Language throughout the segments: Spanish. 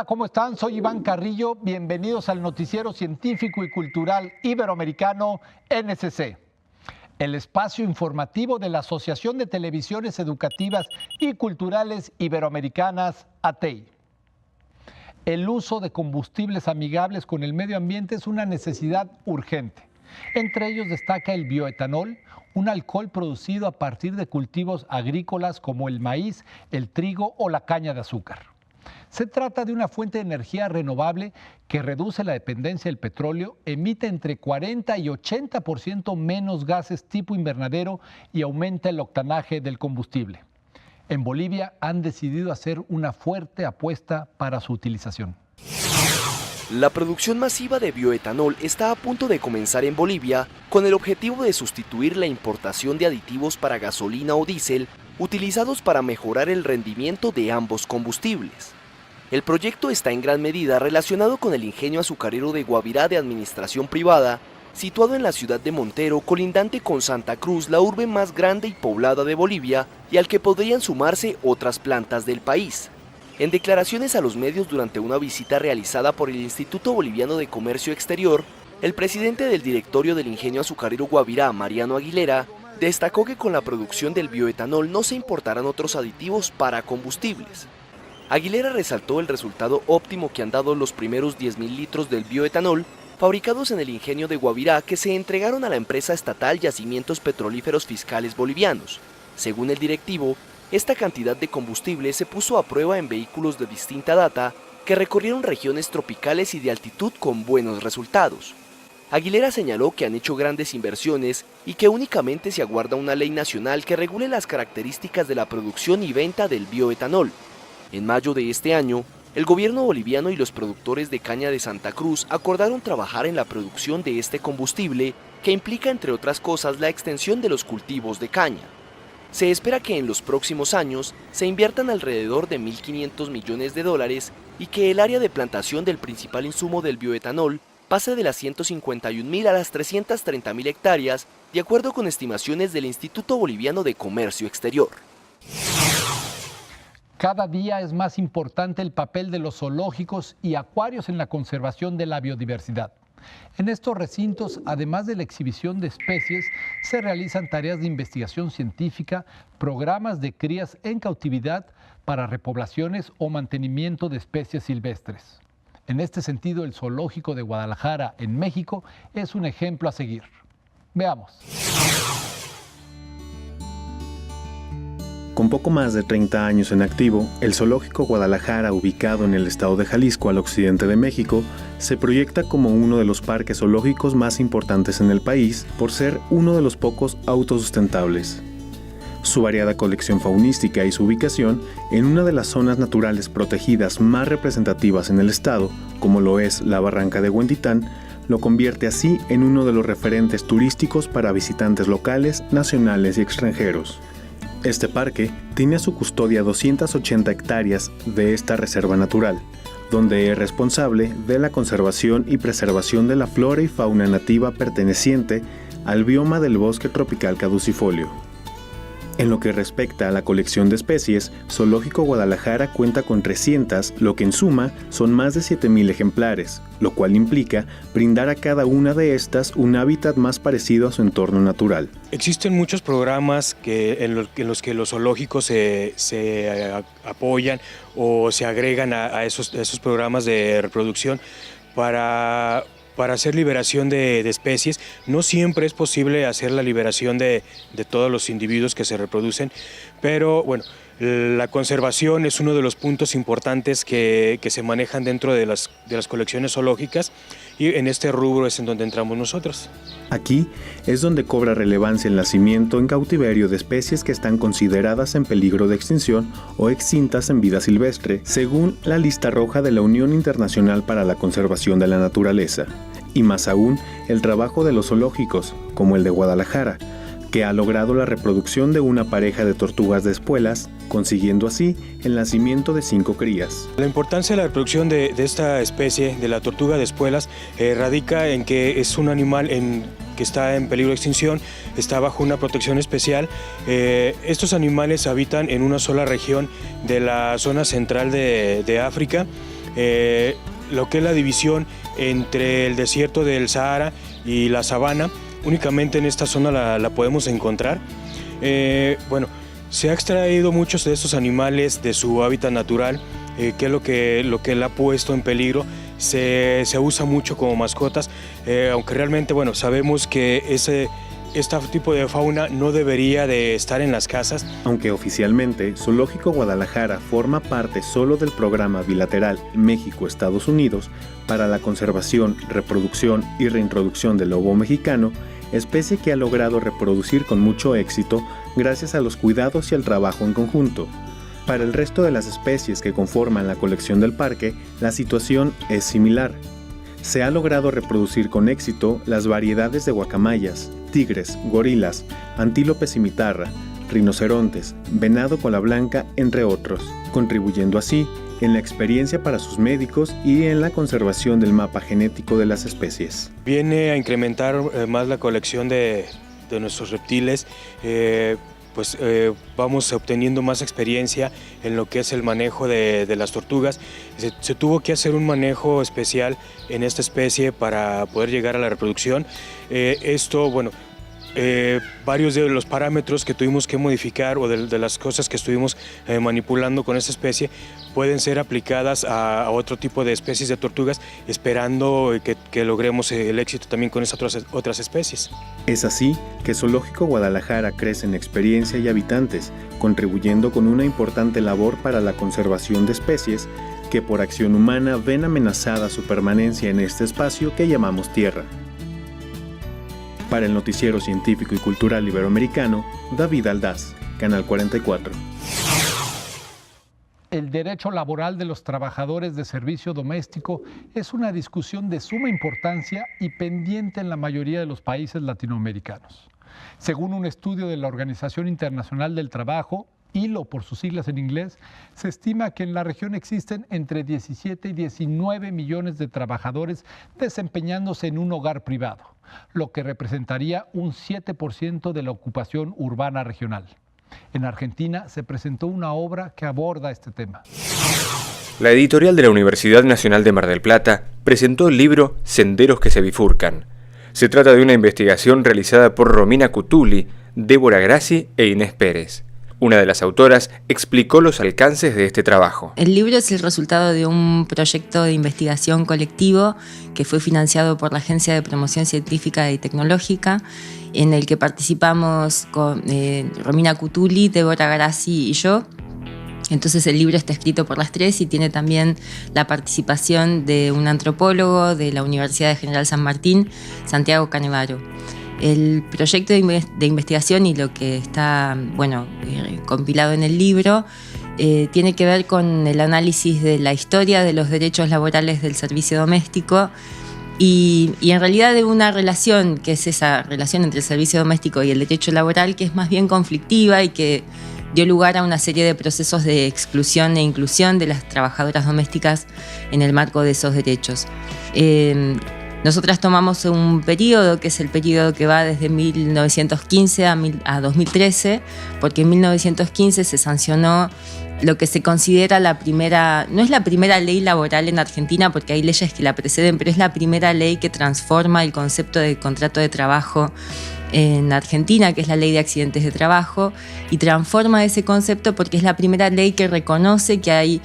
Hola, ¿cómo están? Soy Iván Carrillo. Bienvenidos al noticiero científico y cultural iberoamericano NSC, el espacio informativo de la Asociación de Televisiones Educativas y Culturales Iberoamericanas, ATEI. El uso de combustibles amigables con el medio ambiente es una necesidad urgente. Entre ellos destaca el bioetanol, un alcohol producido a partir de cultivos agrícolas como el maíz, el trigo o la caña de azúcar. Se trata de una fuente de energía renovable que reduce la dependencia del petróleo, emite entre 40 y 80% menos gases tipo invernadero y aumenta el octanaje del combustible. En Bolivia han decidido hacer una fuerte apuesta para su utilización. La producción masiva de bioetanol está a punto de comenzar en Bolivia con el objetivo de sustituir la importación de aditivos para gasolina o diésel utilizados para mejorar el rendimiento de ambos combustibles. El proyecto está en gran medida relacionado con el ingenio azucarero de Guavirá de administración privada, situado en la ciudad de Montero, colindante con Santa Cruz, la urbe más grande y poblada de Bolivia, y al que podrían sumarse otras plantas del país. En declaraciones a los medios durante una visita realizada por el Instituto Boliviano de Comercio Exterior, el presidente del directorio del ingenio azucarero Guavirá, Mariano Aguilera, destacó que con la producción del bioetanol no se importarán otros aditivos para combustibles. Aguilera resaltó el resultado óptimo que han dado los primeros 10.000 litros del bioetanol fabricados en el ingenio de Guavirá que se entregaron a la empresa estatal Yacimientos Petrolíferos Fiscales Bolivianos. Según el directivo, esta cantidad de combustible se puso a prueba en vehículos de distinta data que recorrieron regiones tropicales y de altitud con buenos resultados. Aguilera señaló que han hecho grandes inversiones y que únicamente se aguarda una ley nacional que regule las características de la producción y venta del bioetanol. En mayo de este año, el gobierno boliviano y los productores de caña de Santa Cruz acordaron trabajar en la producción de este combustible que implica, entre otras cosas, la extensión de los cultivos de caña. Se espera que en los próximos años se inviertan alrededor de 1.500 millones de dólares y que el área de plantación del principal insumo del bioetanol pase de las 151.000 a las 330.000 hectáreas, de acuerdo con estimaciones del Instituto Boliviano de Comercio Exterior. Cada día es más importante el papel de los zoológicos y acuarios en la conservación de la biodiversidad. En estos recintos, además de la exhibición de especies, se realizan tareas de investigación científica, programas de crías en cautividad para repoblaciones o mantenimiento de especies silvestres. En este sentido, el Zoológico de Guadalajara, en México, es un ejemplo a seguir. Veamos. Con poco más de 30 años en activo, el Zoológico Guadalajara, ubicado en el estado de Jalisco al occidente de México, se proyecta como uno de los parques zoológicos más importantes en el país por ser uno de los pocos autosustentables. Su variada colección faunística y su ubicación en una de las zonas naturales protegidas más representativas en el estado, como lo es la Barranca de Huentitán, lo convierte así en uno de los referentes turísticos para visitantes locales, nacionales y extranjeros. Este parque tiene a su custodia 280 hectáreas de esta reserva natural, donde es responsable de la conservación y preservación de la flora y fauna nativa perteneciente al bioma del bosque tropical caducifolio. En lo que respecta a la colección de especies, Zoológico Guadalajara cuenta con 300, lo que en suma son más de 7.000 ejemplares, lo cual implica brindar a cada una de estas un hábitat más parecido a su entorno natural. Existen muchos programas en los que los zoológicos se apoyan o se agregan a esos programas de reproducción para hacer liberación de especies. No siempre es posible hacer la liberación de todos los individuos que se reproducen, pero bueno, la conservación es uno de los puntos importantes que se manejan dentro de las colecciones zoológicas, y en este rubro es en donde entramos nosotros. Aquí es donde cobra relevancia el nacimiento en cautiverio de especies que están consideradas en peligro de extinción o extintas en vida silvestre, según la lista roja de la Unión Internacional para la Conservación de la Naturaleza. Y más aún, el trabajo de los zoológicos, como el de Guadalajara, que ha logrado la reproducción de una pareja de tortugas de espuelas, consiguiendo así el nacimiento de 5 crías. La importancia de la reproducción de esta especie, de la tortuga de espuelas, radica en que es un animal que está en peligro de extinción, está bajo una protección especial. Estos animales habitan en una sola región de la zona central de África. lo que es la división entre el desierto del Sahara y la sabana. Únicamente en esta zona la podemos encontrar. Bueno, se ha extraído muchos de estos animales de su hábitat natural, que es lo que la ha puesto en peligro. Se usa mucho como mascotas, aunque realmente, bueno, sabemos que este tipo de fauna no debería de estar en las casas. Aunque oficialmente Zoológico Guadalajara forma parte solo del programa bilateral México-Estados Unidos para la conservación, reproducción y reintroducción del lobo mexicano, especie que ha logrado reproducir con mucho éxito gracias a los cuidados y al trabajo en conjunto. Para el resto de las especies que conforman la colección del parque, la situación es similar. Se ha logrado reproducir con éxito las variedades de guacamayas, tigres, gorilas, antílope cimitarra, rinocerontes, venado cola blanca, entre otros, contribuyendo así en la experiencia para sus médicos y en la conservación del mapa genético de las especies. Viene a incrementar más la colección de nuestros reptiles. Vamos obteniendo más experiencia en lo que es el manejo de las tortugas. Se tuvo que hacer un manejo especial en esta especie para poder llegar a la reproducción. Varios de los parámetros que tuvimos que modificar o de las cosas que estuvimos manipulando con esta especie pueden ser aplicadas a otro tipo de especies de tortugas, esperando que logremos el éxito también con esas otras especies. Es así que Zoológico Guadalajara crece en experiencia y habitantes, contribuyendo con una importante labor para la conservación de especies que por acción humana ven amenazada su permanencia en este espacio que llamamos Tierra. Para el Noticiero Científico y Cultural Iberoamericano, David Aldaz, Canal 44. El derecho laboral de los trabajadores de servicio doméstico es una discusión de suma importancia y pendiente en la mayoría de los países latinoamericanos. Según un estudio de la Organización Internacional del Trabajo, ILO por sus siglas en inglés, se estima que en la región existen entre 17 y 19 millones de trabajadores desempeñándose en un hogar privado, lo que representaría un 7% de la ocupación urbana regional. En Argentina se presentó una obra que aborda este tema. La editorial de la Universidad Nacional de Mar del Plata presentó el libro Senderos que se bifurcan. Se trata de una investigación realizada por Romina Cutuli, Débora Grassi e Inés Pérez. Una de las autoras explicó los alcances de este trabajo. El libro es el resultado de un proyecto de investigación colectivo que fue financiado por la Agencia de Promoción Científica y Tecnológica, en el que participamos con Romina Cutuli, Débora Grassi y yo. Entonces el libro está escrito por las tres y tiene también la participación de un antropólogo de la Universidad de General San Martín, Santiago Canevaro. El proyecto de investigación y lo que está compilado en el libro tiene que ver con el análisis de la historia de los derechos laborales del servicio doméstico y en realidad de una relación, que es esa relación entre el servicio doméstico y el derecho laboral, que es más bien conflictiva y que dio lugar a una serie de procesos de exclusión e inclusión de las trabajadoras domésticas en el marco de esos derechos. Nosotras tomamos un periodo, que es el periodo que va desde 1915 a 2013, porque en 1915 se sancionó lo que se considera la primera, no es la primera ley laboral en Argentina, porque hay leyes que la preceden, pero es la primera ley que transforma el concepto de contrato de trabajo en Argentina, que es la Ley de Accidentes de Trabajo, y transforma ese concepto porque es la primera ley que reconoce que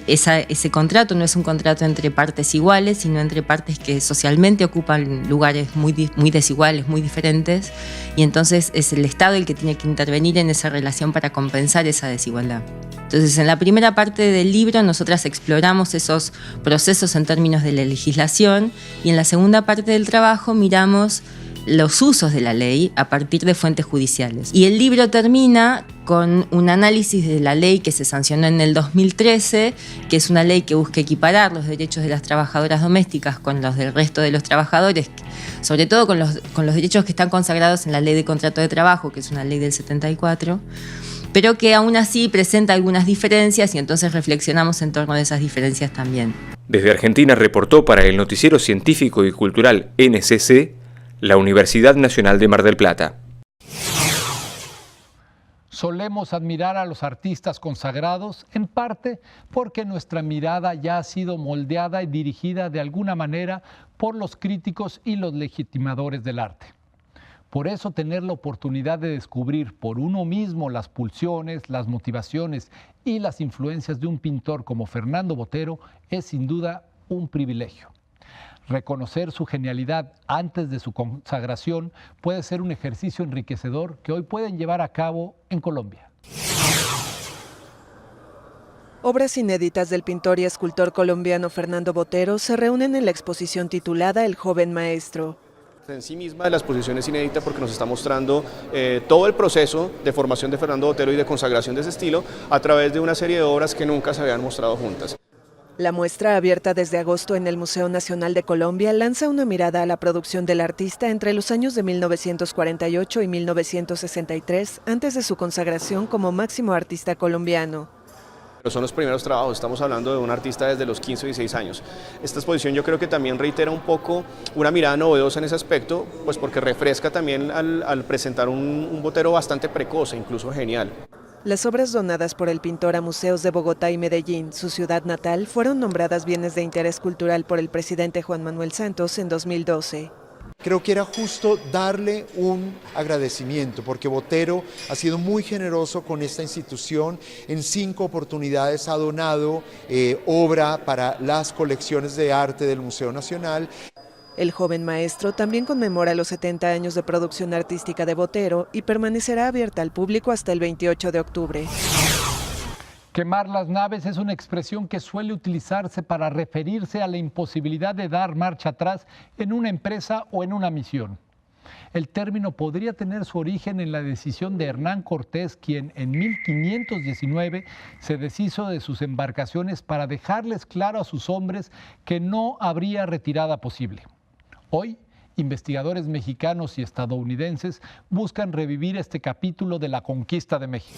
ese contrato no es un contrato entre partes iguales, sino entre partes que socialmente ocupan lugares muy desiguales, muy diferentes, y entonces es el Estado el que tiene que intervenir en esa relación para compensar esa desigualdad. Entonces, en la primera parte del libro nosotras exploramos esos procesos en términos de la legislación, y en la segunda parte del trabajo miramos los usos de la ley a partir de fuentes judiciales. Y el libro termina con un análisis de la ley que se sancionó en el 2013, que es una ley que busca equiparar los derechos de las trabajadoras domésticas con los del resto de los trabajadores, sobre todo con los derechos que están consagrados en la Ley de Contrato de Trabajo, que es una ley del 74, pero que aún así presenta algunas diferencias, y entonces reflexionamos en torno de esas diferencias también. Desde Argentina reportó para el Noticiero Científico y Cultural NCC, la Universidad Nacional de Mar del Plata. Solemos admirar a los artistas consagrados, en parte porque nuestra mirada ya ha sido moldeada y dirigida de alguna manera por los críticos y los legitimadores del arte. Por eso tener la oportunidad de descubrir por uno mismo las pulsiones, las motivaciones y las influencias de un pintor como Fernando Botero es sin duda un privilegio. Reconocer su genialidad antes de su consagración puede ser un ejercicio enriquecedor que hoy pueden llevar a cabo en Colombia. Obras inéditas del pintor y escultor colombiano Fernando Botero se reúnen en la exposición titulada El joven maestro. En sí misma la exposición es inédita porque nos está mostrando todo el proceso de formación de Fernando Botero y de consagración de ese estilo a través de una serie de obras que nunca se habían mostrado juntas. La muestra, abierta desde agosto en el Museo Nacional de Colombia, lanza una mirada a la producción del artista entre los años de 1948 y 1963, antes de su consagración como máximo artista colombiano. Son los primeros trabajos, estamos hablando de un artista desde los 15 o 16 años. Esta exposición yo creo que también reitera un poco una mirada novedosa en ese aspecto, pues porque refresca también al presentar un Botero bastante precoz e incluso genial. Las obras donadas por el pintor a museos de Bogotá y Medellín, su ciudad natal, fueron nombradas bienes de interés cultural por el presidente Juan Manuel Santos en 2012. Creo que era justo darle un agradecimiento porque Botero ha sido muy generoso con esta institución. En 5 oportunidades ha donado obra para las colecciones de arte del Museo Nacional. El joven maestro también conmemora los 70 años de producción artística de Botero y permanecerá abierta al público hasta el 28 de octubre. Quemar las naves es una expresión que suele utilizarse para referirse a la imposibilidad de dar marcha atrás en una empresa o en una misión. El término podría tener su origen en la decisión de Hernán Cortés, quien en 1519 se deshizo de sus embarcaciones para dejarles claro a sus hombres que no habría retirada posible. Hoy, investigadores mexicanos y estadounidenses buscan revivir este capítulo de la conquista de México.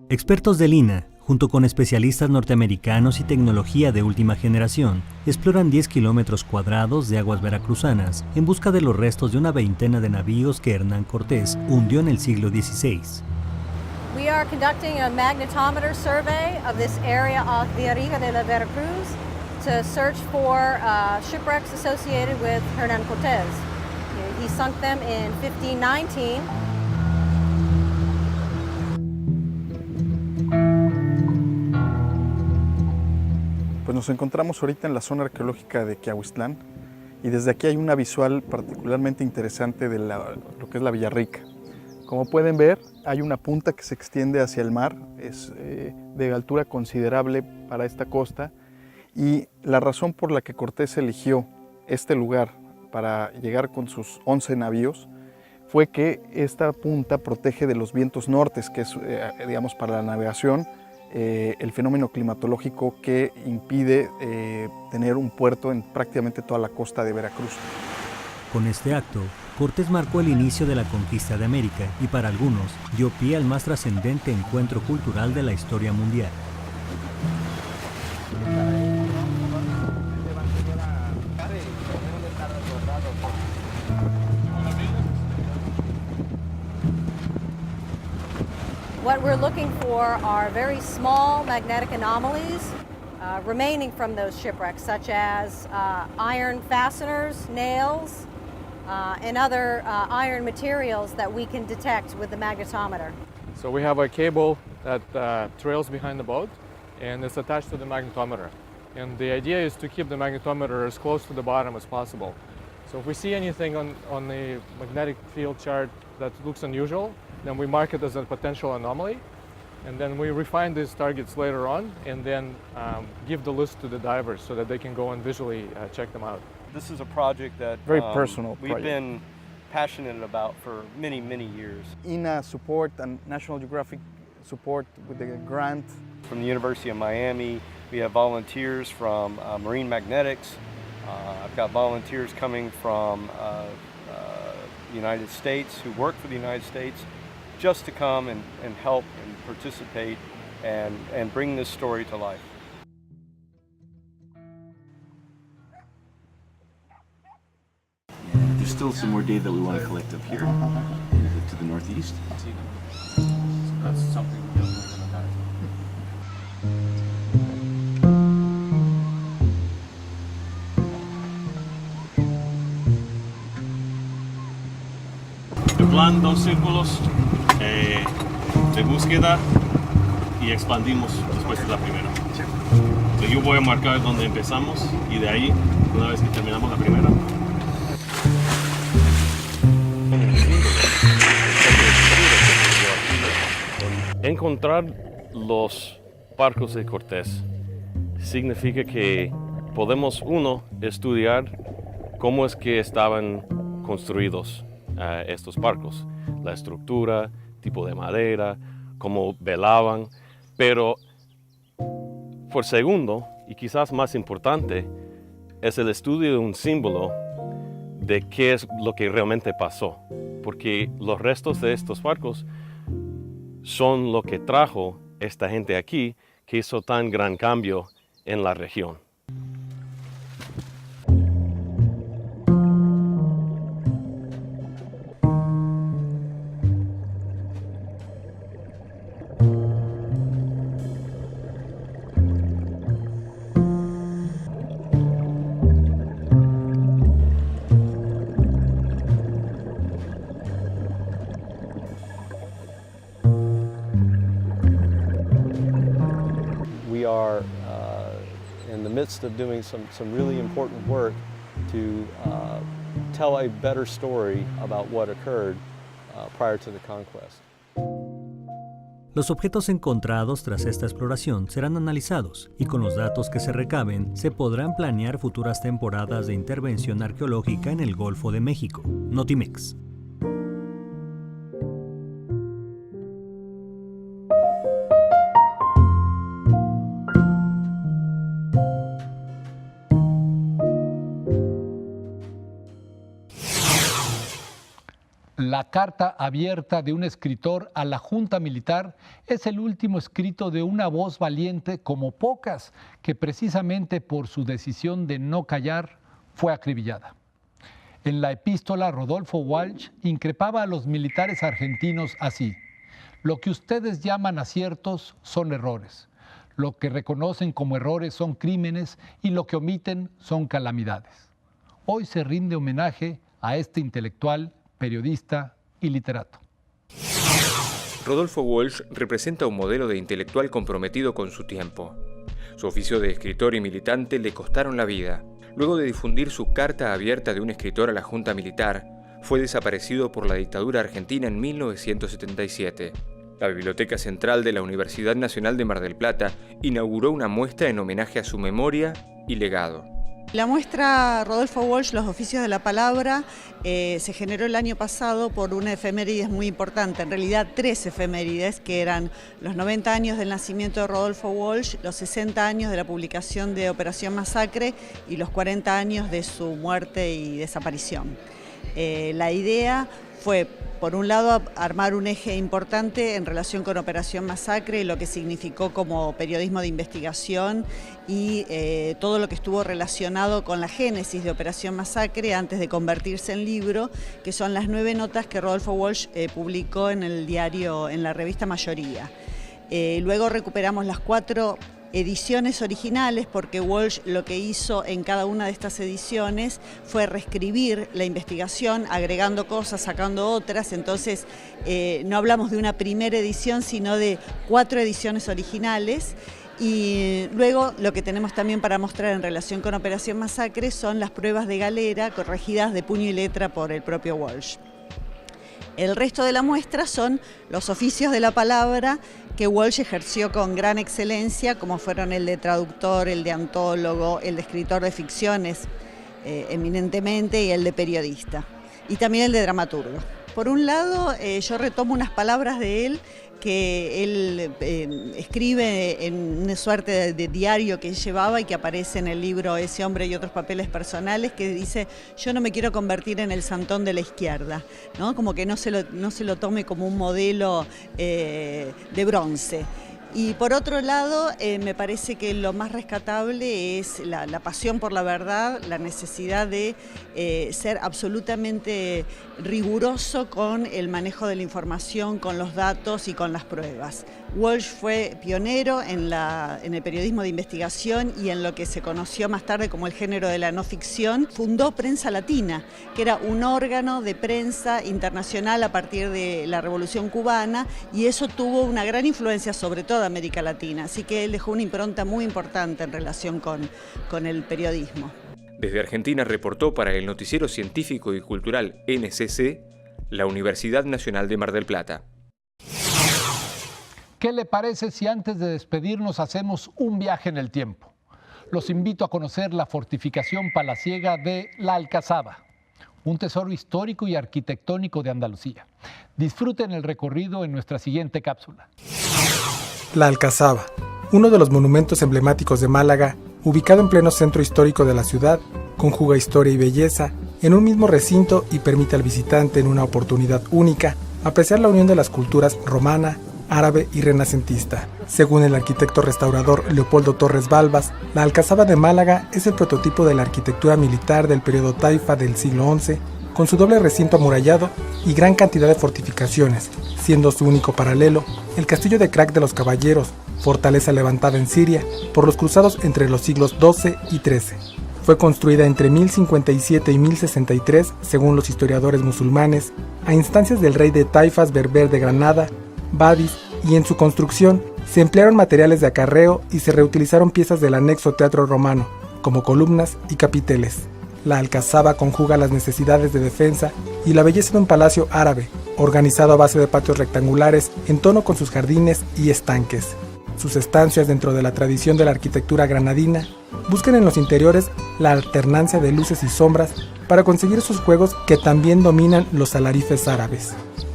Expertos del INAH, junto con especialistas norteamericanos y tecnología de última generación, exploran 10 kilómetros cuadrados de aguas veracruzanas en busca de los restos de una veintena de navíos que Hernán Cortés hundió en el siglo XVI. We are conducting a magnetometer survey of this area of Villarrica de la Veracruz to search for shipwrecks associated with Hernán Cortés. He sunk them in 1519. Pues nos encontramos ahorita en la zona arqueológica de Quiahuistlán y desde aquí hay una visual particularmente interesante de lo que es la Villarrica. Como pueden ver, hay una punta que se extiende hacia el mar, es de altura considerable para esta costa, y la razón por la que Cortés eligió este lugar para llegar con sus 11 navíos fue que esta punta protege de los vientos nortes, que es, digamos, para la navegación, el fenómeno climatológico que impide tener un puerto en prácticamente toda la costa de Veracruz. Con este acto, Cortés marcó el inicio de la conquista de América y para algunos dio pie al más trascendente encuentro cultural de la historia mundial. What we're looking for are very small magnetic anomalies remaining from those shipwrecks, such as iron fasteners, nails, and other iron materials that we can detect with the magnetometer. So we have a cable that trails behind the boat and it's attached to the magnetometer. And the idea is to keep the magnetometer as close to the bottom as possible. So if we see anything on the magnetic field chart that looks unusual, then we mark it as a potential anomaly. And then we refine these targets later on and then give the list to the divers so that they can go and visually check them out. This is a project that Very personal we've been passionate about for many, many years. INAH support and National Geographic support with the grant. From the University of Miami, we have volunteers from Marine Magnetics. I've got volunteers coming from the United States who work for the United States just to come and help and participate and bring this story to life. There's still some more data that we want to collect up here. to the northeast. See them. So that's something we're going to have. El plan, 2 círculos de búsqueda y expandimos después de la primera. Entonces yo voy a marcar donde empezamos y de ahí, una vez que terminamos la primera. Encontrar los barcos de Cortés significa que podemos, uno, estudiar cómo es que estaban construidos estos barcos, la estructura, tipo de madera, cómo velaban, pero por segundo, y quizás más importante, es el estudio de un símbolo de qué es lo que realmente pasó, porque los restos de estos barcos son lo que trajo esta gente aquí, que hizo tan gran cambio en la región. We are in the midst of doing some really important work to tell a better story about what occurred prior to the conquest. Los objetos encontrados tras esta exploración serán analizados y con los datos que se recaben se podrán planear futuras temporadas de intervención arqueológica en el Golfo de México. Notimex. La carta abierta de un escritor a la Junta Militar es el último escrito de una voz valiente como pocas, que precisamente por su decisión de no callar fue acribillada. En la epístola, Rodolfo Walsh increpaba a los militares argentinos así: lo que ustedes llaman aciertos son errores, lo que reconocen como errores son crímenes y lo que omiten son calamidades. Hoy se rinde homenaje a este intelectual, periodista y literato. Rodolfo Walsh representa un modelo de intelectual comprometido con su tiempo. Su oficio de escritor y militante le costaron la vida. Luego de difundir su carta abierta de un escritor a la Junta Militar, fue desaparecido por la dictadura argentina en 1977. La Biblioteca Central de la Universidad Nacional de Mar del Plata inauguró una muestra en homenaje a su memoria y legado. La muestra Rodolfo Walsh, Los Oficios de la Palabra, se generó el año pasado por una efemérides muy importante, en realidad 3 efemérides, que eran los 90 años del nacimiento de Rodolfo Walsh, los 60 años de la publicación de Operación Masacre y los 40 años de su muerte y desaparición. La idea fue, por un lado, armar un eje importante en relación con Operación Masacre, lo que significó como periodismo de investigación y todo lo que estuvo relacionado con la génesis de Operación Masacre antes de convertirse en libro, que son las 9 notas que Rodolfo Walsh publicó en el diario, en la revista Mayoría. Luego recuperamos las 4 ediciones originales, porque Walsh lo que hizo en cada una de estas ediciones fue reescribir la investigación, agregando cosas, sacando otras. Entonces no hablamos de una primera edición, sino de 4 ediciones originales. Y luego lo que tenemos también para mostrar en relación con Operación Masacre son las pruebas de galera corregidas de puño y letra por el propio Walsh. El resto de la muestra son los oficios de la palabra que Walsh ejerció con gran excelencia, como fueron el de traductor, el de antólogo, el de escritor de ficciones, eminentemente, y el de periodista, y también el de dramaturgo. Por un lado, yo retomo unas palabras de él que él escribe en una suerte de diario que llevaba y que aparece en el libro Ese hombre y otros papeles personales, que dice: yo no me quiero convertir en el santón de la izquierda, ¿no? Como que no se lo tome como un modelo de bronce. Y por otro lado, me parece que lo más rescatable es la pasión por la verdad, la necesidad de ser absolutamente riguroso con el manejo de la información, con los datos y con las pruebas. Walsh fue pionero en el periodismo de investigación y en lo que se conoció más tarde como el género de la no ficción. Fundó Prensa Latina, que era un órgano de prensa internacional a partir de la Revolución Cubana, y eso tuvo una gran influencia sobre toda América Latina, así que él dejó una impronta muy importante en relación con el periodismo. Desde Argentina reportó para el noticiero científico y cultural NCC, la Universidad Nacional de Mar del Plata. ¿Qué le parece si antes de despedirnos hacemos un viaje en el tiempo? Los invito a conocer la fortificación palaciega de La Alcazaba, un tesoro histórico y arquitectónico de Andalucía. Disfruten el recorrido en nuestra siguiente cápsula. La Alcazaba, uno de los monumentos emblemáticos de Málaga, ubicado en pleno centro histórico de la ciudad, conjuga historia y belleza en un mismo recinto y permite al visitante en una oportunidad única apreciar la unión de las culturas romana, árabe y renacentista. Según el arquitecto restaurador Leopoldo Torres Balbas, la Alcazaba de Málaga es el prototipo de la arquitectura militar del periodo taifa del siglo XI, con su doble recinto amurallado y gran cantidad de fortificaciones, siendo su único paralelo el castillo de Krak de los Caballeros, fortaleza levantada en Siria por los cruzados entre los siglos XII y XIII. Fue construida entre 1057 y 1063, según los historiadores musulmanes, a instancias del rey de Taifas berber de Granada, Badis, y en su construcción se emplearon materiales de acarreo y se reutilizaron piezas del anexo teatro romano, como columnas y capiteles. La Alcazaba conjuga las necesidades de defensa y la belleza de un palacio árabe, organizado a base de patios rectangulares en tono con sus jardines y estanques. Sus estancias dentro de la tradición de la arquitectura granadina buscan en los interiores la alternancia de luces y sombras para conseguir sus juegos que también dominan los alarifes árabes.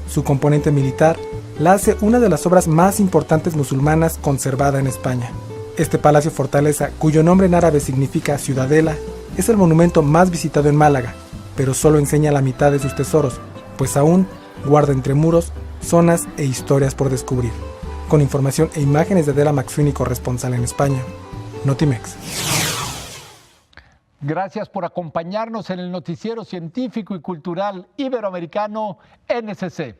Su componente militar la hace una de las obras más importantes musulmanas conservada en España. Este palacio fortaleza, cuyo nombre en árabe significa ciudadela, es el monumento más visitado en Málaga, pero solo enseña la mitad de sus tesoros, pues aún guarda entre muros zonas e historias por descubrir. Con información e imágenes de Adela McSweeney, corresponsal en España, Notimex. Gracias por acompañarnos en el noticiero científico y cultural iberoamericano NCC.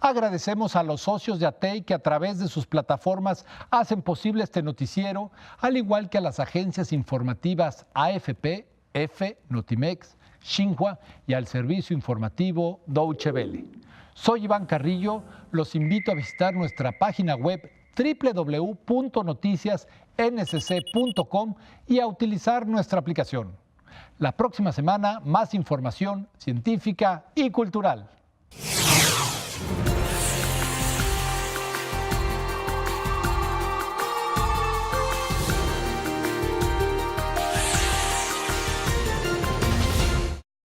Agradecemos a los socios de ATEI que a través de sus plataformas hacen posible este noticiero, al igual que a las agencias informativas AFP, EFE, Notimex, Xinhua y al servicio informativo Deutsche Welle. Soy Iván Carrillo, los invito a visitar nuestra página web www.noticiasnsc.com y a utilizar nuestra aplicación. La próxima semana, más información científica y cultural.